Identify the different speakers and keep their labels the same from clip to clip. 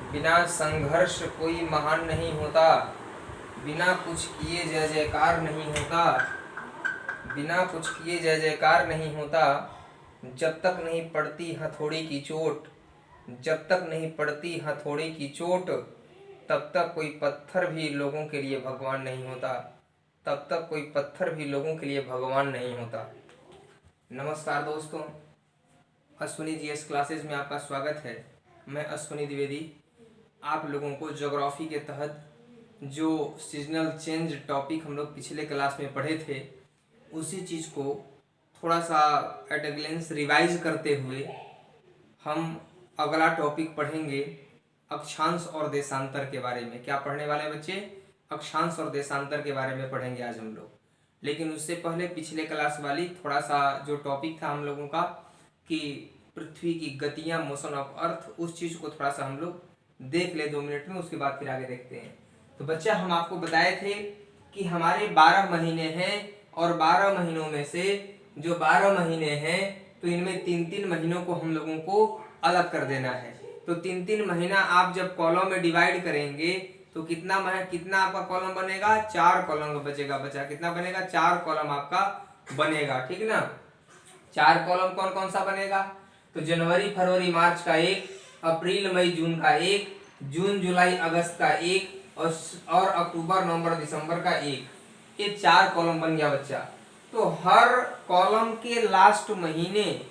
Speaker 1: बिना संघर्ष कोई महान नहीं होता, बिना कुछ किए जय जयकार नहीं होता, बिना कुछ किए जय जयकार नहीं होता। जब तक नहीं पड़ती हथौड़ी की चोट, जब तक नहीं पड़ती हथौड़ी की चोट, तब तक कोई पत्थर भी लोगों के लिए भगवान नहीं होता, तब तक कोई पत्थर भी लोगों के लिए भगवान नहीं होता। नमस्कार दोस्तों, अश्विनी जीएस क्लासेस में आपका स्वागत है। मैं अश्विनी द्विवेदी आप लोगों को ज्योग्राफी के तहत जो सीजनल चेंज टॉपिक हम लोग पिछले क्लास में पढ़े थे, उसी चीज़ को थोड़ा सा एट ए ग्लेंस रिवाइज करते हुए हम अगला टॉपिक पढ़ेंगे अक्षांश और देशांतर के बारे में। क्या पढ़ने वाले हैं बच्चे? अक्षांश और देशांतर के बारे में पढ़ेंगे आज हम लोग। लेकिन उससे पहले पिछले क्लास वाली थोड़ा सा जो टॉपिक था हम लोगों का कि पृथ्वी की गतियां, मोशन ऑफ अर्थ, उस चीज़ को थोड़ा सा हम लोग देख ले 2 मिनट में, उसके बाद फिर आगे देखते हैं। तो बच्चा हम आपको बताए थे कि हमारे 12 महीने हैं और 12 महीनों में से जो 12 महीने हैं तो इनमें 3-3 महीनों को हम लोगों को अलग कर देना है। तो 3-3 महीना आप जब कॉलम में डिवाइड करेंगे तो कितना आपका कॉलम बनेगा? 4 कॉलम बचेगा। बचा कितना बनेगा? 4 कॉलम आपका बनेगा, ठीक ना। 4 कॉलम कौन कौन सा बनेगा? तो जनवरी फरवरी मार्च का 1, अप्रैल मई जून का 1, जून जुलाई अगस्त का 1 और अक्टूबर नवंबर दिसंबर का 1। ये 4 कॉलम बन गया बच्चा। तो हर कॉलम के लास्ट महीने,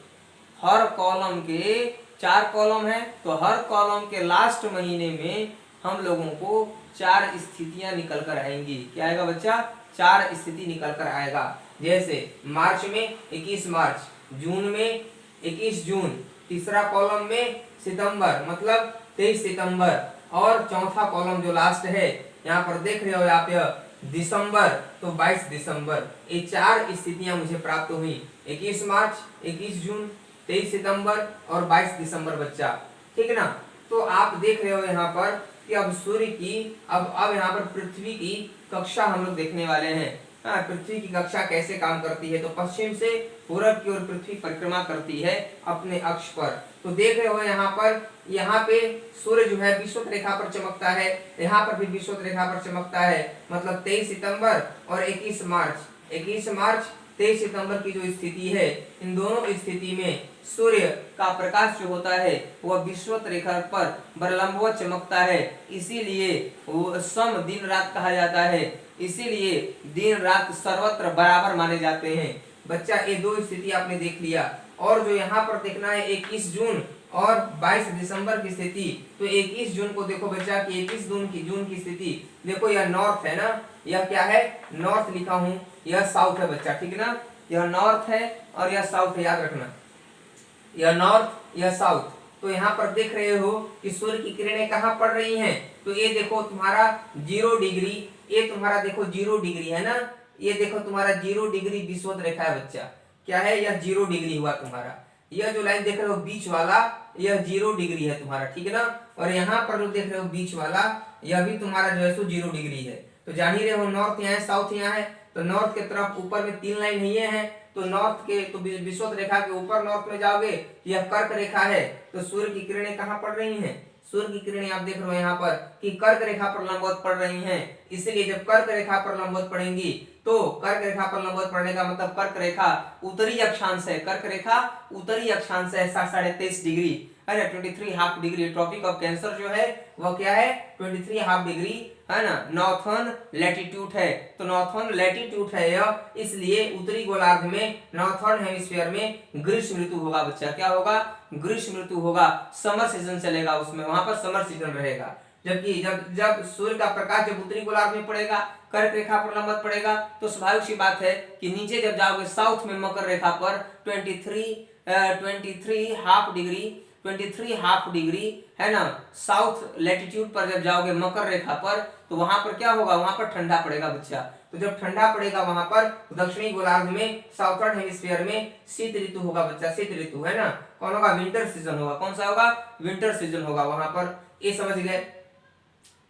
Speaker 1: हर कॉलम के 4 कॉलम है तो हर कॉलम के लास्ट महीने में हम लोगों को 4 स्थितियां निकल कर आएंगी। क्या आएगा बच्चा? 4 स्थिति निकल कर आएगा। जैसे मार्च में 21 मार्च, जून में 21 जून, तीसरा कॉलम में सितंबर मतलब 23 सितंबर, और चौथा कॉलम जो लास्ट है यहाँ पर देख रहे हो आप, यह दिसंबर, तो 22 दिसंबर। ये 4 स्थितियां मुझे प्राप्त हुई, 21 मार्च, 21 जून, 23 सितंबर और 22 दिसंबर बच्चा, ठीक ना। तो आप देख रहे हो यहाँ पर कि अब सूर्य की अब यहाँ पर पृथ्वी की कक्षा हम लोग देखने वाले हैं। पृथ्वी की कक्षा कैसे काम करती है? तो पश्चिम से पूरब की ओर पृथ्वी परिक्रमा करती है अपने अक्ष पर। तो देख रहे हो यहाँ पे सूर्य जो है विषुवत रेखा पर चमकता है, यहाँ पर भी विषुवत रेखा पर चमकता है, मतलब 23 सितंबर और 21 मार्च 23 सितंबर की जो स्थिति है, इन दोनों स्थिति में सूर्य का प्रकाश जो होता है वह विषुवत रेखा पर बरलंबवत चमकता है, इसीलिए वो सम दिन रात कहा जाता है, इसीलिए दिन रात सर्वत्र बराबर माने जाते हैं। बच्चा ये 2 स्थिति आपने देख लिया। और जो यहाँ पर देखना है 21 जून और 22 दिसंबर की स्थिति, तो 21 जून को देखो बच्चा कि 21 जून की स्थिति देखो, यह नॉर्थ है ना, यह क्या है? नॉर्थ लिखा हूं, यह साउथ है बच्चा, ठीक ना। यह नॉर्थ है और यह साउथ है, याद रखना, यह नॉर्थ यह साउथ। तो यहाँ पर देख रहे हो कि सूर्य की किरणें कहाँ पड़ रही हैं? तो ये देखो तुम्हारा 0 डिग्री, ये तुम्हारा देखो 0 डिग्री है ना, ये देखो तुम्हारा 0 डिग्री विषुवत रेखा है बच्चा। क्या है? यह 0 डिग्री हुआ तुम्हारा। यह जो लाइन देख रहे हो बीच वाला, यह 0 डिग्री है तुम्हारा, ठीक है ना। और यहाँ पर जो देख रहे हो बीच वाला, यह भी तुम्हारा जो है सो 0 डिग्री है। तो जान ही रहे हो नॉर्थ यहाँ है, साउथ यहाँ है। तो नॉर्थ के तरफ ऊपर में 3 लाइन ये है, तो नॉर्थ के तो विषुवत रेखा के ऊपर नॉर्थ में जाओगे, यह कर्क रेखा है। तो सूर्य की किरणें कहाँ पड़ रही हैं? सूर्य की किरणें आप देख रहे हो यहाँ पर कि कर्क रेखा पर लंबवत पड़ रही हैं। इसलिए जब कर्क रेखा पर लंबवत पड़ेंगी तो कर्क रेखा पर लंबवत पड़ने का मतलब कर्क रेखा उत्तरी अक्षांश है, कर्क रेखा उत्तरी अक्षांश है 23.5 डिग्री, है ना, 23.5 डिग्री। ट्रॉपिक ऑफ कैंसर जो है वह क्या है? 23.5 डिग्री, है ना, नॉर्थर्न लैटिट्यूड है। तो नॉर्थर्न लैटिट्यूड है यह, इसलिए उत्तरी गोलार्ध में नॉर्थर्न हेमिस्फीयर में ग्रीष्म ऋतु होगा बच्चा। क्या होगा? ग्रीष्म ऋतु होगा, समर सीजन चलेगा उसमें, वहां पर समर सीजन रहेगा। जबकि जब सूर्य का प्रकाश जब उत्तरी गोलार्ध में पड़ेगा, कर्क रेखा पर लंबवत पड़ेगा, तो स्वाभाविक सी बात है कि नीचे जब जाओगे साउथ में मकर रेखा पर 23 हाफ डिग्री, है ना, साउथ लैटिट्यूड पर जब जाओगे मकर रेखा पर, तो वहां पर क्या होगा? वहां पर ठंडा पड़ेगा बच्चा। तो जब ठंडा पड़ेगा वहां पर दक्षिणी गोलार्ध में, साउथर्न हेमिस्फीयर में शीत ऋतु होगा बच्चा, शीत ऋतु, है ना। कौन होगा? विंटर सीजन होगा। कौन सा होगा? विंटर सीजन होगा वहां पर। ये समझ गए।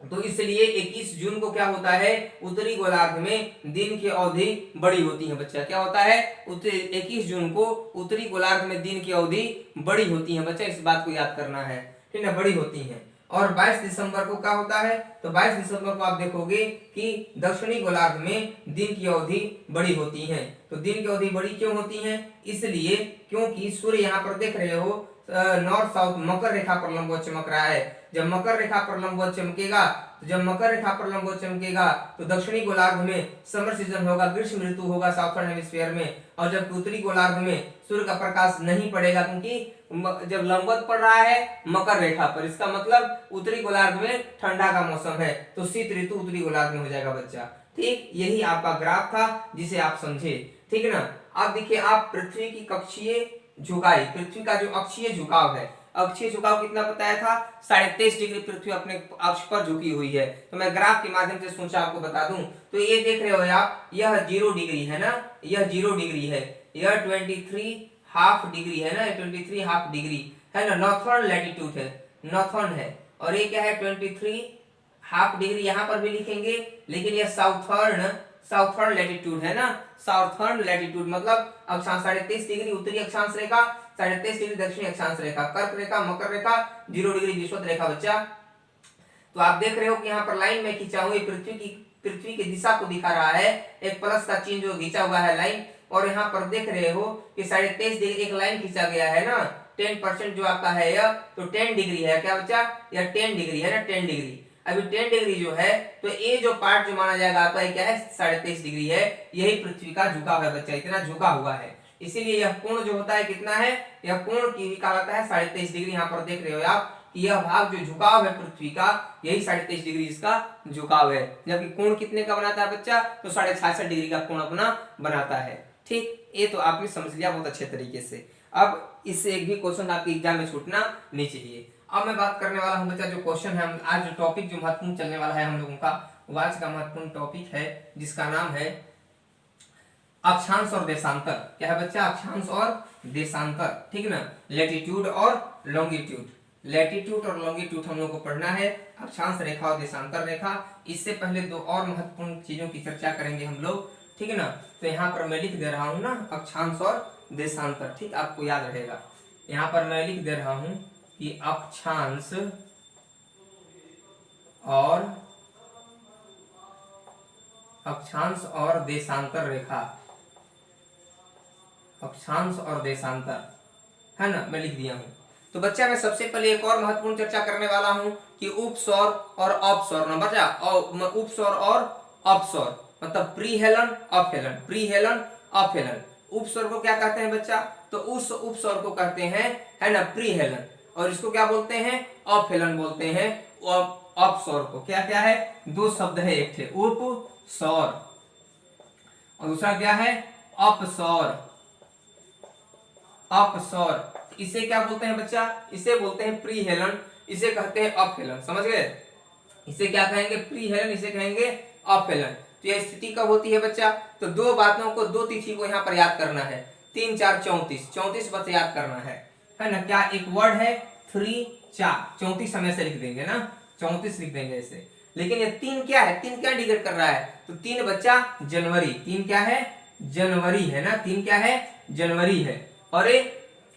Speaker 1: तो इसलिए 21 जून को क्या होता है? उत्तरी गोलार्ध में दिन की अवधि बड़ी होती है बच्चा। क्या होता है? 21 जून को उत्तरी गोलार्ध में दिन की अवधि बड़ी होती है बच्चा, इस बात को याद करना है, ठीक है, बड़ी होती है। और 22 दिसंबर को क्या होता है, तो 22 दिसंबर को आप देखोगे कि दक्षिणी गोलार्ध में दिन की अवधि बड़ी होती है। तो दिन की अवधि बड़ी क्यों होती है, इसलिए क्योंकि सूर्य यहाँ पर देख रहे हो नॉर्थ साउथ मकर रेखा पर लंबवत चमक रहा है। जब मकर रेखा पर लंबवत चमकेगा, तो जब मकर रेखा पर लंबवत चमकेगा तो दक्षिणी गोलार्ध में समर सीजन होगा, ग्रीष्म ऋतु होगा साउथर्न हेमिस्फीयर में। और जब उत्तरी गोलार्ध में सूर्य का प्रकाश नहीं पड़ेगा, क्योंकि जब लंबवत पड़ रहा है मकर रेखा पर, इसका मतलब उत्तरी गोलार्ध में ठंडा का मौसम है, तो शीत ऋतु उत्तरी गोलार्ध में हो जाएगा बच्चा। ठीक, यही आपका ग्राफ था जिसे आप समझे। ठीक है ना। अब देखिए आप पृथ्वी की कक्षीय झुकाई, पृथ्वी का जो अक्षीय झुकाव है, अक्षीय झुकाव कितना बताया था, 23.5 डिग्री पृथ्वी अपने अक्ष पर झुकी हुई है। तो मैं ग्राफ के माध्यम से सोचा आपको बता दूं, तो ये देख रहे हो आप, यह 0 डिग्री है ना, यह 0 डिग्री है, यह 23 हाफ डिग्री है ना, 23 हाफ डिग्री है ना, नॉर्थर्न लैटिट्यूड है, नॉर्थर्न है। और ये क्या है 23 हाफ डिग्री, यहाँ पर भी लिखेंगे, लेकिन यह साउथर्न लैटिट्यूड है ना, साउथर्न लैटिट्यूड मतलब अक्षांश 23.5 डिग्री उत्तरी अक्षांश रेखा, 23.5 डिग्री दक्षिणी अक्षांश रेखा, कर्क रेखा, मकर रेखा, 0 डिग्री विषुवत रेखा बच्चा। तो आप देख रहे हो कि यहाँ पर लाइन में खींचा हुआ पृथ्वी की दिशा को दिखा रहा है, एक प्लस का चिन्ह जो खींचा हुआ है लाइन। और यहाँ पर देख रहे हो कि 23.5 डिग्री एक लाइन खींचा गया है ना, 10% जो आपका है यह, तो 10 डिग्री है क्या बच्चा, यह 10 डिग्री है ना, 10 डिग्री। अभी 10 डिग्री जो है, तो ये जो पार्ट जो माना जाएगा आपका क्या है, 23.5 डिग्री है, यही पृथ्वी का झुकाव है बच्चा, इतना झुका हुआ है। इसीलिए यह कोण जो होता है कितना है, यह कोण की भी कहा जाता है 23.5 डिग्री। यहाँ पर देख रहे हो आप कि यह भाग जो झुकाव है पृथ्वी का, यही 23.5 डिग्री इसका झुकाव है। जबकि कोण कितने का बनाता है बच्चा, तो 66.5 डिग्री का कोण अपना बनाता है। ठीक, ये तो आपने समझ लिया बहुत अच्छे तरीके से। अब इससे एक भी क्वेश्चन आपके एग्जाम में छूटना नहीं चाहिए। अब मैं बात करने वाला हूं बच्चा, जो क्वेश्चन है आज जो टॉपिक जो महत्वपूर्ण चलने वाला है हम लोगों का, वो आज का महत्वपूर्ण टॉपिक है जिसका नाम है अक्षांश और देशांतर। क्या है बच्चा, अक्षांश और देशांतर। ठीक ना, लैटिट्यूड और लॉन्गिट्यूड, लैटिट्यूड और लॉन्गिट्यूड हम लोग को पढ़ना है, अक्षांश रेखा और देशांतर रेखा। इससे पहले दो और महत्वपूर्ण चीजों की चर्चा करेंगे हम लोग। ठीक है ना, तो यहाँ पर मैं लिख दे रहा हूँ ना अक्षांश और देशांतर। ठीक, आपको याद रहेगा, यहाँ पर मैं लिख दे रहा हूँ कि अक्षांश और देशांतर रेखा, अक्षांश और देशांतर, है ना, मैं लिख दिया हूं। तो बच्चा मैं सबसे पहले एक और महत्वपूर्ण चर्चा करने वाला हूं कि उपसौर और अपसौर ना बच्चा, उपसौर और अपसौर मतलब perihelion aphelion, perihelion aphelion. उपसौर को क्या कहते हैं बच्चा, तो उस उपसौर को कहते हैं, है ना, प्री हेलन, और इसको क्या बोलते हैं, अप हेलन बोलते हैं। अपसौर को क्या क्या है, दो शब्द है, एक थे उपसौर और दूसरा क्या है अपसौर, अपसौर। इसे क्या बोलते हैं बच्चा, इसे बोलते हैं प्री हेलन, इसे कहते हैं अप हेलन, समझ गए। इसे क्या कहेंगे, प्री हेलन, इसे कहेंगे अप हेलन। तो यह स्थिति कब होती है बच्चा, तो दो बातों को, दो तिथि को यहाँ पर याद करना है, 3 4 34, 34 बस याद करना है ना। क्या एक वर्ड है 3 4, 34 समय से लिख देंगे ना, 34 लिख देंगे ऐसे। लेकिन ये 3 क्या है, 3 क्या इंडिकेट कर रहा है, तो 3 बच्चा जनवरी, 3 क्या है, जनवरी है ना, 3 क्या है, जनवरी है। और ये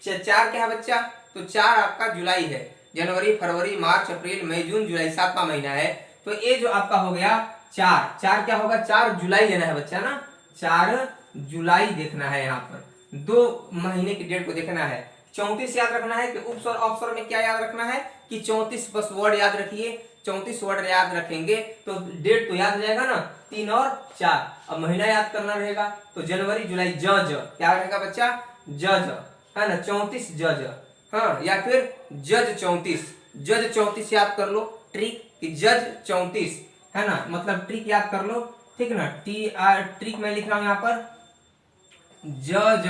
Speaker 1: 4 क्या है बच्चा, तो 4 आपका जुलाई है, जनवरी फरवरी मार्च अप्रैल मई जून जुलाई, 7वां महीना है। तो ये जो आपका हो गया 4 क्या होगा, 4 जुलाई लेना है बच्चा ना, 4 जुलाई देखना है, यहाँ पर 2 महीने की डेट को देखना है। 34 याद रखना है कि उपसौर अपसौर में क्या याद रखना है कि 34 बस वर्ड याद रखिए, 34 वर्ड याद रखेंगे तो डेट तो याद हो जाएगा ना, 3 और 4। अब महीना याद करना रहेगा, तो जनवरी जुलाई, ज क्या रहेगा बच्चा, ज है ना, 34 जज, हाँ, या फिर जज 34, जज 34 याद कर लो, ट्रिक कि जज 34 है ना, मतलब ट्रिक याद कर लो। ठीक ना, ट्रिक मैं लिख रहा हूं यहाँ पर, जज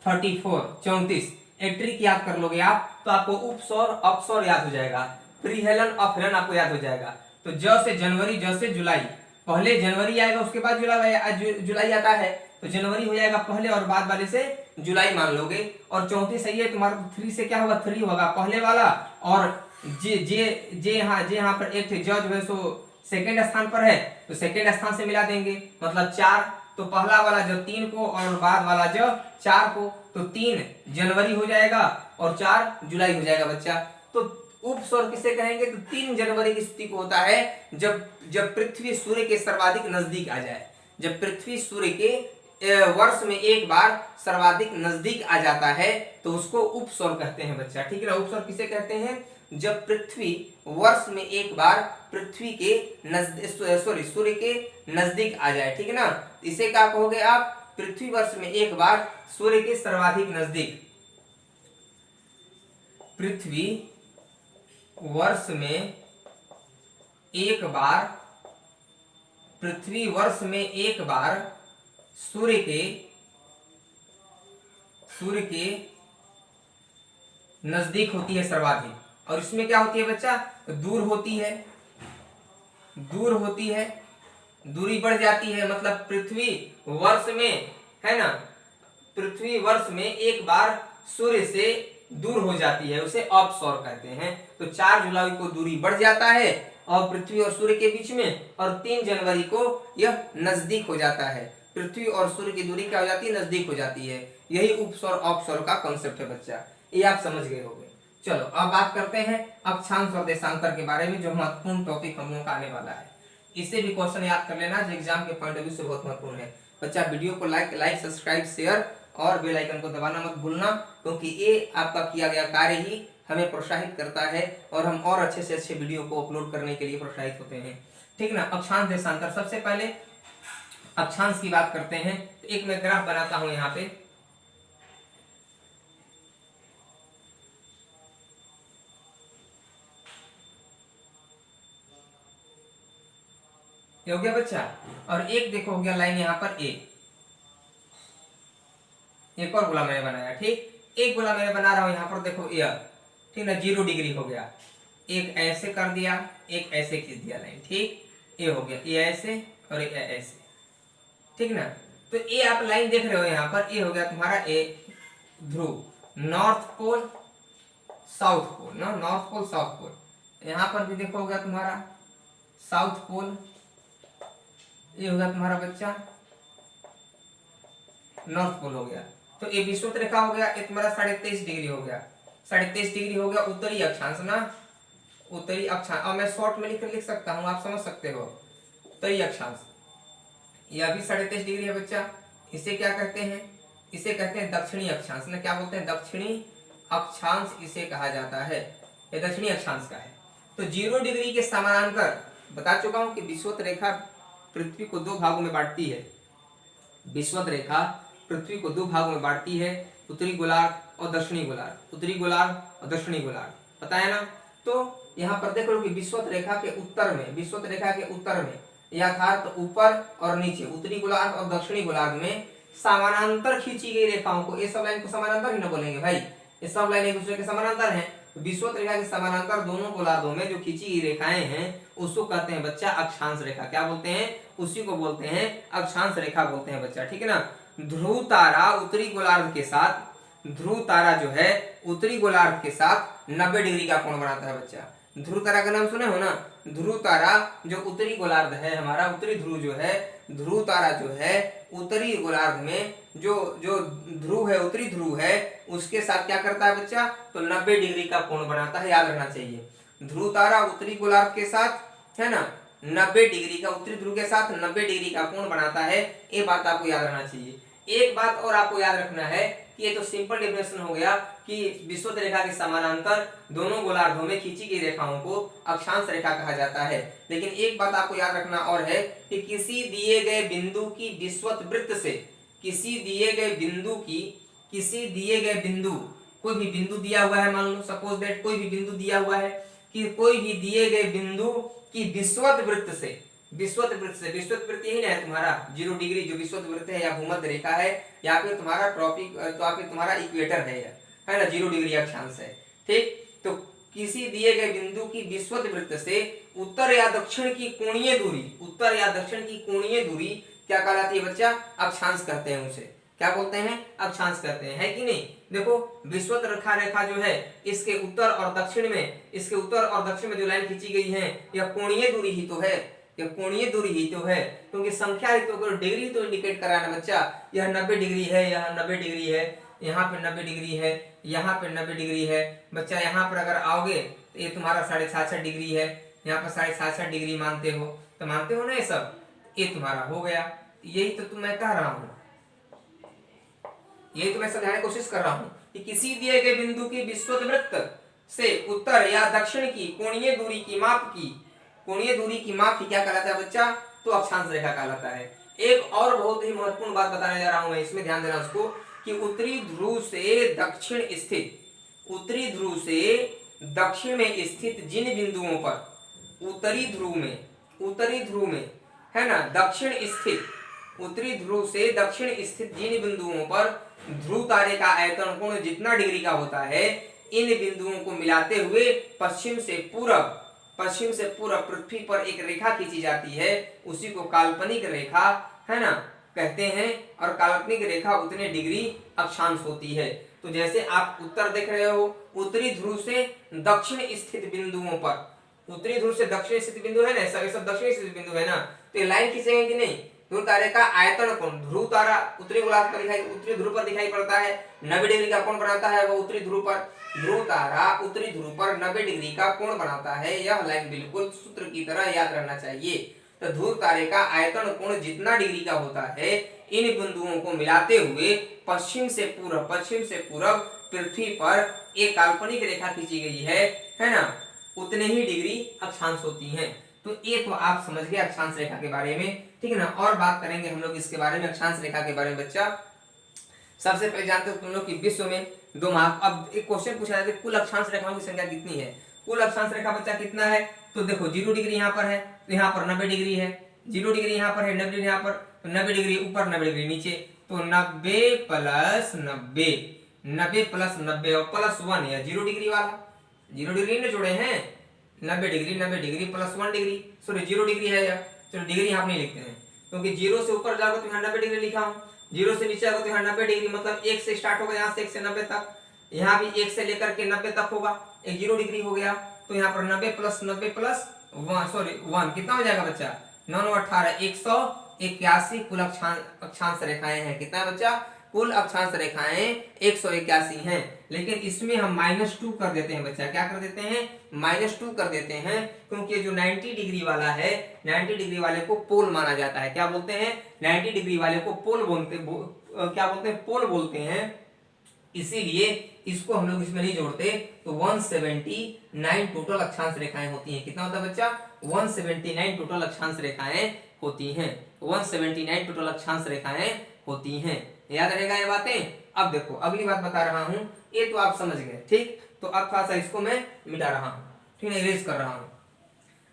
Speaker 1: 34 34, एक ट्रिक याद कर लोगे आप तो आपको उपसौर अपसौर याद हो जाएगा, प्री हेलन अप हेलन आपको याद हो जाएगा। तो ज से जनवरी, ज से जुलाई, पहले जनवरी आएगा उसके बाद जुलाई आता है, तो जनवरी हो जाएगा पहले और बाद वाले से जुलाई मान लोगे। और 34 सही है तुम्हारा, 3 से क्या होगा, 3 होगा पहले वाला, और जे यहाँ पर एक थे जज है सो सेकेंड स्थान पर है, तो सेकेंड स्थान से मिला देंगे, मतलब 4, तो पहला वाला जो 3 को और बाद वाला जो 4 को, तो 3 जनवरी हो जाएगा और 4 जुलाई हो जाएगा बच्चा। तो उपसौर किसे कहेंगे? तो 3 जनवरी की स्थिति को होता है जब जब पृथ्वी सूर्य के सर्वाधिक नजदीक आ जाए। जब पृथ्वी सूर्य के वर्ष में एक बार सर्वाधिक नजदीक आ जाता है तो उसको उपसौर कहते हैं बच्चा, ठीक है ना। उपसौर किसे कहते हैं? जब पृथ्वी वर्ष में एक बार पृथ्वी के सूर्य के नजदीक आ जाए, ठीक है ना। इसे क्या कहोगे आप? पृथ्वी वर्ष में एक बार सूर्य के सर्वाधिक नजदीक, पृथ्वी वर्ष में एक बार, पृथ्वी वर्ष में एक बार सूर्य के नजदीक होती है सर्वाधिक। और इसमें क्या होती है बच्चा? दूर होती है, दूरी बढ़ जाती है। मतलब पृथ्वी वर्ष में, है ना, पृथ्वी वर्ष में एक बार सूर्य से दूर हो जाती है, उसे ऑफशोर कहते हैं। तो 4 जुलाई को दूरी बढ़ जाता है और पृथ्वी और सूर्य के बीच में, और 3 जनवरी को यह नजदीक हो जाता है। पृथ्वी और सूर्य की दूरी क्या हो जाती है? नजदीक हो जाती है। यही उपसौर ऑफशोर का कॉन्सेप्ट है बच्चा, ये आप समझ गए होंगे। चलो अब बात करते हैं अक्षांश और देशांतर के बारे में, जो महत्वपूर्ण टॉपिक हम लोगों का आने वाला है। इससे भी क्वेश्चन याद कर लेना जो एग्जाम के पॉइंट ऑफ व्यू से बहुत महत्वपूर्ण है बच्चा। वीडियो को लाइक सब्सक्राइब शेयर और बेल आइकन को दबाना मत भूलना, क्योंकि ये आपका किया गया कार्य ही हमें प्रोत्साहित करता है और हम और अच्छे से अच्छे वीडियो को अपलोड करने के लिए प्रोत्साहित होते हैं, ठीक ना। अक्षांश देशांतर, सबसे पहले अक्षांश की बात करते हैं। तो एक मैं ग्राफ बनाता हूं यहाँ पे, ये हो गया बच्चा। और एक देखो हो गया लाइन यहाँ पर एक और गोला मैंने बनाया, ठीक। एक गोला मैंने बना रहा हूं यहाँ पर, देखो यह, ठीक ना, 0 डिग्री हो गया। एक ऐसे कर दिया, एक ऐसे खींच दिया लाइन, ठीक। ये हो गया, ये ऐसे और ये ऐसे, ठीक ना। तो ये आप लाइन देख रहे हो यहाँ पर, ये हो गया तुम्हारा ए ध्रुव, नॉर्थ पोल साउथ पोल ना, नॉर्थ पोल साउथ पोल। यहाँ पर भी देखो हो गया तुम्हारा साउथ पोल, ये हो गया तुम्हारा बच्चा नॉर्थ पोल हो गया। तो ये विषुवत रेखा हो गया, ये तुम्हारा 23.5 डिग्री हो गया, 23.5 डिग्री हो गया उत्तरी अक्षांश ना, उत्तरी अक्षांश। और मैं शॉर्ट में लिख सकता हूँ, आप समझ सकते हो, उत्तरी अक्षांश। यह भी 23.5 डिग्री है बच्चा। इसे क्या कहते हैं? इसे कहते हैं दक्षिणी अक्षांश ना, क्या बोलते हैं? दक्षिणी अक्षांश इसे कहा जाता है, ये दक्षिणी अक्षांश का है। तो 0 डिग्री के समानांतर बता चुका हूं कि विषुवत रेखा पृथ्वी को 2 भागों में बांटती है। विषुवत रेखा पृथ्वी को 2 भागों में बांटती है, उत्तरी गोलार्ध और दक्षिणी गोलार्ध, उत्तरी गोलार्ध और दक्षिणी गोलार्ध, पता है ना। तो यहाँ पर देख लो कि विषुवत रेखा के उत्तर में, विषुवत रेखा के उत्तर में यथार्थ ऊपर और नीचे उत्तरी गोलार्ध और दक्षिणी गोलार्ध में समानांतर खींची गई रेखाओं को, ये सब लाइन को समानांतर ही ना बोलेंगे भाई, ये सब लाइन एक दूसरे के समानांतर हैं। विषुवत रेखा के समानांतर दोनों गोलार्धों में जो खींची गई रेखाएं हैं उसको कहते हैं बच्चा अक्षांश रेखा। क्या बोलते हैं? उसी को बोलते हैं अक्षांश रेखा बोलते हैं बच्चा, ठीक है ना। ध्रुव तारा उत्तरी गोलार्ध के साथ, ध्रुव तारा जो है उत्तरी गोलार्ध के साथ 90 डिग्री का कोण बनाता है बच्चा। ध्रुव तारा का नाम सुने हो ना? ध्रुव तारा जो उत्तरी गोलार्ध है हमारा, उत्तरी ध्रुव जो है, ध्रुव तारा जो है उत्तरी गोलार्ध में जो जो ध्रुव है, उत्तरी ध्रुव है, उसके साथ क्या करता है बच्चा? तो 90 डिग्री का कोण बनाता है, याद रखना चाहिए। ध्रुव तारा उत्तरी गोलार्ध के साथ, है ना, 90 डिग्री का, उत्तरी ध्रुव के साथ 90 डिग्री का कोण बनाता है, ये बात आपको याद रखना चाहिए। एक बात और आपको याद रखना है कि ये तो सिंपल डेफिनेशन हो गया कि विषुवत रेखा के समानांतर दोनों गोलार्धों में खींची गई रेखाओं को अक्षांश रेखा कहा जाता है। लेकिन एक बात आपको याद रखना और है कि किसी दिए गए बिंदु की विषुवत वृत्त से, किसी दिए गए बिंदु की, किसी दिए गए बिंदु, कोई भी बिंदु दिया हुआ है, मान लो सपोज दैट कोई भी बिंदु दिया हुआ है, कि कोई भी दिए गए बिंदु की विषुवत वृत्त से, विषुवत वृत्त से, विषुवत वृत्त यही ना है तुम्हारा 0 डिग्री जो विषुवत वृत्त है, या भूमध्य रेखा है, या फिर तुम्हारा ट्रॉपिक, तो आपके तुम्हारा इक्वेटर है ना, 0 डिग्री अक्षांश है, ठीक। तो किसी दिए गए बिंदु की विषुवत वृत्त से उत्तर या दक्षिण की कोणीय दूरी, उत्तर या दक्षिण की कोणीय दूरी क्या कहलाती है बच्चा? अक्षांश कहते हैं उसे। क्या बोलते हैं? अक्षांश कहते हैं, है कि नहीं। देखो विषुवत रेखा जो है इसके उत्तर और दक्षिण में, इसके उत्तर और दक्षिण में जो लाइन खींची गई है यह कोणीय दूरी ही तो है, यह कोणीय दूरी ही तो है, क्योंकि संख्या ही तो, डिग्री तो इंडिकेट कर रहा है ना बच्चा, यह 90 डिग्री है, यह 90 डिग्री है, यहाँ पे 90 डिग्री है, यहाँ पे 90 डिग्री है बच्चा। यहाँ पर अगर आओगे तो ये तुम्हारा 66.5 डिग्री है, यहाँ पर 66.5 डिग्री मानते हो, तो मानते हो ना ये सब, ये तुम्हारा हो गया। यही तो मैं कह रहा हूँ, यही तो मैं समझाने की कोशिश कर रहा हूँ कि किसी दिए गए बिंदु की विषुववृत्त से उत्तर या दक्षिण की कोणीय दूरी की माप की, कोणीय दूरी की माप की क्या कहलाता है बच्चा, तो अक्षांश रेखा कहलाता है। एक और बहुत ही महत्वपूर्ण बात बताने जा रहा हूं मैं, इसमें ध्यान देना उसको, कि उत्तरी ध्रुव से दक्षिण स्थित, उत्तरी ध्रुव से दक्षिण में स्थित जिन बिंदुओं पर, उत्तरी ध्रुव में, उत्तरी ध्रुव में है ना, दक्षिण स्थित, उत्तरी ध्रुव से दक्षिण स्थित जिन बिंदुओं पर ध्रुव तारे का आयतन कोण जितना डिग्री का होता है, इन बिंदुओं को मिलाते हुए पश्चिम से पूरब, पश्चिम से पूरब पृथ्वी पर एक रेखा खींची जाती है, उसी को काल्पनिक रेखा है ना कहते हैं। और काल्पनिक रेखा उतने डिग्री अक्षांश होती है। तो जैसे आप उत्तर देख रहे हो, उत्तरी ध्रुव से दक्षिण स्थित बिंदुओं पर, उत्तरी ध्रुव से दक्षिण स्थित बिंदु है ना, सब दक्षिण स्थित बिंदु है ना, तो ये लाइन खींचेंगे कि नहीं, ध्रुव तारे का आयतन कोण, ध्रुव तारा उत्तरी गोलार्ध पर दिखाई, उत्तरी ध्रुव पर दिखाई पड़ता है, 90 डिग्री का कोण बनाता है वो उत्तरी ध्रुव पर, ध्रुव तारा उत्तरी ध्रुव पर 90 डिग्री का कोण बनाता है। यह लाइन बिल्कुल सूत्र की तरह याद रहना चाहिए। तो ध्रुव तारे का आयतन कोण जितना डिग्री का होता है, इन बिंदुओं को मिलाते हुए पश्चिम से पूरब, पश्चिम से पूरब पृथ्वी पर एक काल्पनिक रेखा खींची गई है ना, उतने ही डिग्री अक्षांश होती हैं। तो ये तो आप समझ गए अक्षांश रेखा के बारे में, ठीक है ना। और बात करेंगे हम लोग इसके बारे में, अक्षांश रेखा के बारे में बच्चा। सबसे पहले जानते हो तुम लोग कि विश्व में दो माप, अब एक क्वेश्चन पूछा जाता है कुल अक्षांश रेखाओं की संख्या कितनी है। कुल अक्षांश रेखा बच्चा कितना है, तो देखो 0 डिग्री यहाँ पर है, तो यहाँ पर 90 डिग्री है, 0 डिग्री यहाँ पर है, 90 डिग्री यहाँ पर, तो 90 डिग्री ऊपर 90 डिग्री नीचे, तो 90 प्लस 90, 90 प्लस 90 और प्लस 1 है 0 डिग्री वाला, 0 डिग्री ने जोड़े हैं, 90 degree plus 1 degree, sorry 0 degree है यार, चलो डिग्री यहाँ नहीं लिखते हैं क्योंकि 0 से ऊपर जाओगे तो यहाँ 90 डिग्री लिखा हूँ, 0 से नीचे आओगे तो यहाँ 90 डिग्री, मतलब 1 से स्टार्ट होगा, यहाँ से 1 से 90 तक, यहाँ भी 1 से लेकर के 90 तक होगा, एक 0 डिग्री हो गया। तो यहाँ पर 90 प्लस 1 कितना हो जाएगा बच्चा, 9 18 181 कुल अक्षांश रेखाएं हैं। कितना बच्चा, कुल अक्षांश रेखाएं 181 हैं। लेकिन इसमें हम -2 कर देते हैं बच्चा, क्या कर देते हैं, -2 कर देते हैं, क्योंकि जो 90 डिग्री वाला है, 90 डिग्री वाले को पोल माना जाता है। क्या बोलते हैं, 90 डिग्री वाले को पोल क्या बोलते हैं, पोल बोलते हैं, इसीलिए इसको हम लोग इसमें नहीं जोड़ते। तो 179 टोटल अक्षांश रेखाएं होती हैं। कितना होता है बच्चा, 179 टोटल अक्षांश रेखाएं होती हैं, 179 टोटल अक्षांश रेखाएं होती हैं। याद रहेगा ये बातें। अब देखो अगली बात बता रहा हूं, ये तो आप समझ गए, ठीक। तो अब थोड़ा सा इसको मैं मिटा रहा हूं, ठीक है, इरेज कर रहा हूं।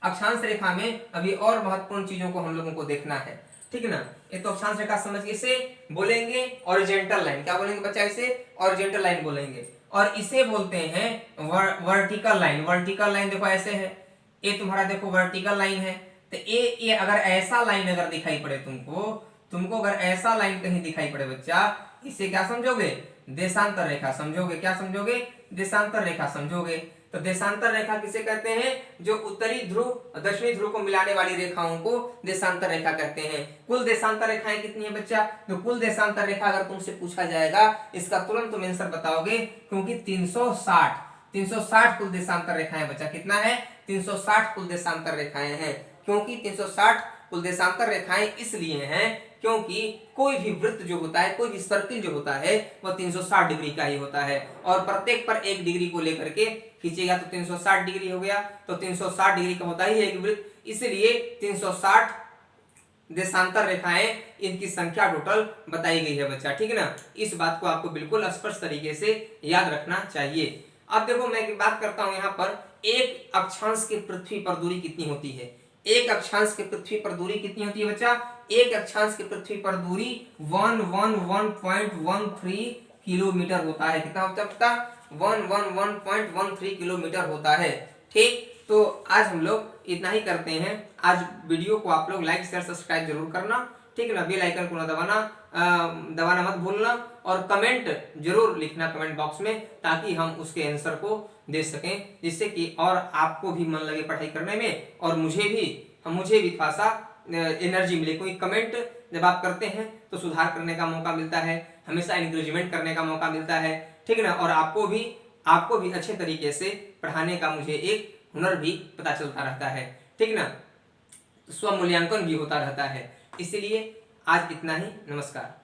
Speaker 1: अक्षांश रेखा में अभी और महत्वपूर्ण चीजों को हम लोगों को देखना है, ठीक है ना। ये तो अक्षांश रेखा समझ के, इसे बोलेंगे ऑरिजेंटल लाइन। क्या बोलेंगे बच्चा, इसे ऑरिजेंटल लाइन बोलेंगे। और इसे बोलते हैं वर्टिकल लाइन। वर्टिकल लाइन देखो ऐसे है, ये तुम्हारा देखो वर्टिकल लाइन है। तो ये अगर ऐसा लाइन अगर दिखाई पड़े तुमको अगर ऐसा लाइन कहीं दिखाई पड़े बच्चा, इसे क्या समझोगे, देशांतर रेखा समझोगे। क्या समझोगे, देशांतर रेखा समझोगे। तो देशांतर रेखा किसे कहते हैं, जो उत्तरी ध्रुव और दक्षिणी ध्रुव को मिलाने वाली रेखाओं को देशांतर रेखा कहते हैं। कुल देशांतर रेखाएं कितनी है बच्चा, तो कुल देशांतर रेखा अगर तुमसे पूछा जाएगा, इसका तुरंत तुम आंसर बताओगे, क्योंकि 360 कुल देशांतर रेखाएं बच्चा। कितना है, 360 कुल देशांतर रेखाएं हैं। क्योंकि 360 कुल देशांतर रेखाएं इसलिए हैं क्योंकि कोई भी वृत्त जो होता है, कोई भी सर्किल जो होता है, वह 360 डिग्री का ही होता है, और प्रत्येक पर 1 डिग्री को लेकर के खींचेगा तो 360 डिग्री हो गया। तो 360 डिग्री का होता ही एक वृत्त, इसलिए 360 देशांतर रेखाएं, इनकी संख्या टोटल बताई गई है बच्चा, ठीक है ना। इस बात को आपको बिल्कुल स्पष्ट तरीके से याद रखना चाहिए। अब देखो मैं बात करता हूं यहाँ पर, एक अक्षांश की पृथ्वी पर दूरी कितनी होती है। एक अक्षांश की पृथ्वी पर दूरी कितनी होती है बच्चा, एक अक्षांश की पृथ्वी पर दूरी 111.13 किलोमीटर होता है। कितना होता है बच्चा, 111.13 किलोमीटर होता है, ठीक। तो आज हम लोग इतना ही करते हैं। आज वीडियो को आप लोग लाइक शेयर सब्सक्राइब जरूर करना, ठीक है ना। बेल आइकन को दबाना मत भूलना, और कमेंट जरूर लिखना कमेंट बॉक्स में, ताकि हम उसके आंसर को दे सकें, जिससे कि और आपको भी मन लगे पढ़ाई करने में, और मुझे भी थोड़ा सा एनर्जी मिले, कोई कमेंट जब आप करते हैं तो सुधार करने का मौका मिलता है, हमेशा इंक्रेजमेंट करने का मौका मिलता है, ठीक है ना। और आपको भी अच्छे तरीके से पढ़ाने का मुझे एक हुनर भी पता चलता रहता है, ठीक ना। स्व मूल्यांकन भी होता रहता है। इसलिए आज इतना ही, नमस्कार।